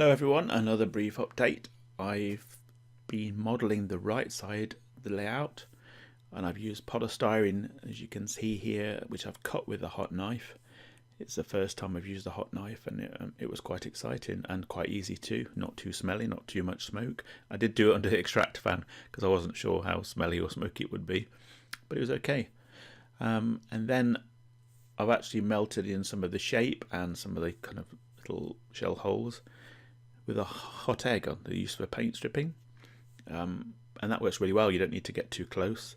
Hello everyone, another brief update. I've been modelling the right side, the layout, and I've used polystyrene, as you can see here, which I've cut with a hot knife. It's the first time I've used a hot knife, and it was quite exciting and quite easy too, not too smelly, not too much smoke. I did do it under the extractor fan because I wasn't sure how smelly or smoky it would be, but it was okay. And then I've actually melted in some of the shape and some of the kind of little shell holes with a hot air gun, the use for paint stripping, and that works really well. You don't need to get too close,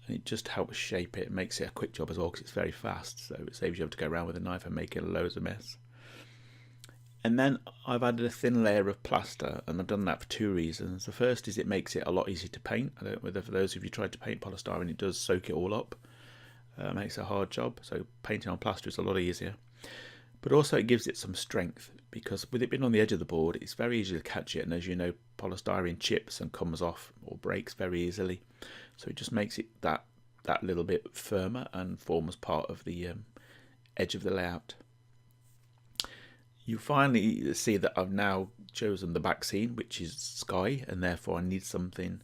and it just helps shape it. It makes it a quick job as well because it's very fast, so it saves you having to go around with a knife and make it loads of mess. And then I've added a thin layer of plaster, and I've done that for two reasons. The first is it makes it a lot easier to paint. I don't know whether for those of you tried to paint polystyrene, it does soak it all up. It makes it a hard job, so painting on plaster is a lot easier. But also it gives it some strength, because with it being on the edge of the board, it's very easy to catch it, and as you know, polystyrene chips and comes off or breaks very easily, so it just makes it that little bit firmer and forms part of the edge of the layout. You finally see that I've now chosen the back scene, which is sky, and therefore I need something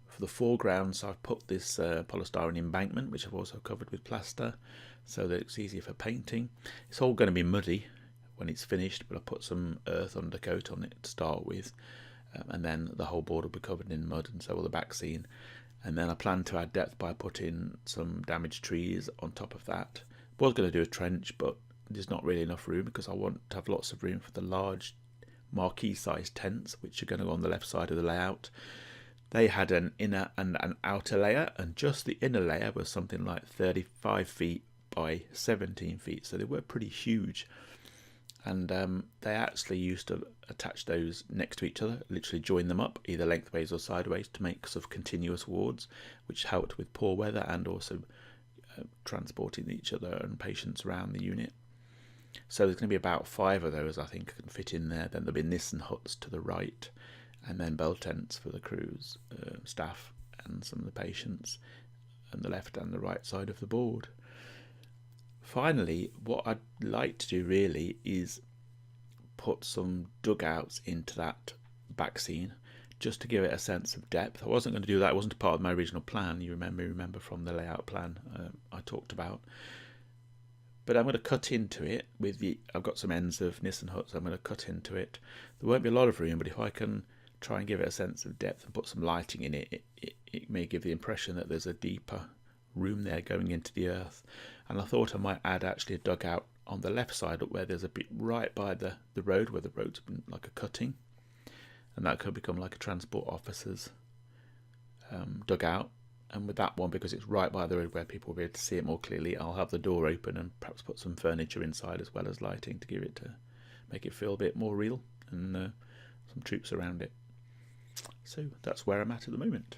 for the foreground, so I've put this polystyrene embankment, which I've also covered with plaster, so that it's easier for painting. It's all going to be muddy when it's finished, but I put some earth undercoat on it to start with, and then the whole board will be covered in mud, and so will the back scene. And then I plan to add depth by putting some damaged trees on top of that. I was going to do a trench, but there's not really enough room because I want to have lots of room for the large marquee sized tents, which are going to go on the left side of the layout. They had an inner and an outer layer, and just the inner layer was something like 35 feet by 17 feet, so they were pretty huge. And they actually used to attach those next to each other, literally join them up either lengthways or sideways to make sort of continuous wards, which helped with poor weather and also transporting each other and patients around the unit. So there's going to be about 5 of those, I think, can fit in there. Then there'll be Nissen huts to the right, and then bell tents for the crews, staff and some of the patients, and the left and the right side of the board. Finally, what I'd like to do really is put some dugouts into that back scene, just to give it a sense of depth. I wasn't going to do that, it wasn't a part of my original plan, you remember from the layout plan I talked about. But I'm going to cut into it with I've got some ends of Nissen huts, I'm going to cut into it. There won't be a lot of room, but if I can try and give it a sense of depth and put some lighting in it, it may give the impression that there's a deeper room there going into the earth. And I thought I might add actually a dugout on the left side up where there's a bit right by the road where the road's been like a cutting, and that could become like a transport officer's dugout. And with that one, because it's right by the road where people will be able to see it more clearly, I'll have the door open and perhaps put some furniture inside as well as lighting to make it feel a bit more real, and some troops around it. So that's where I'm at the moment.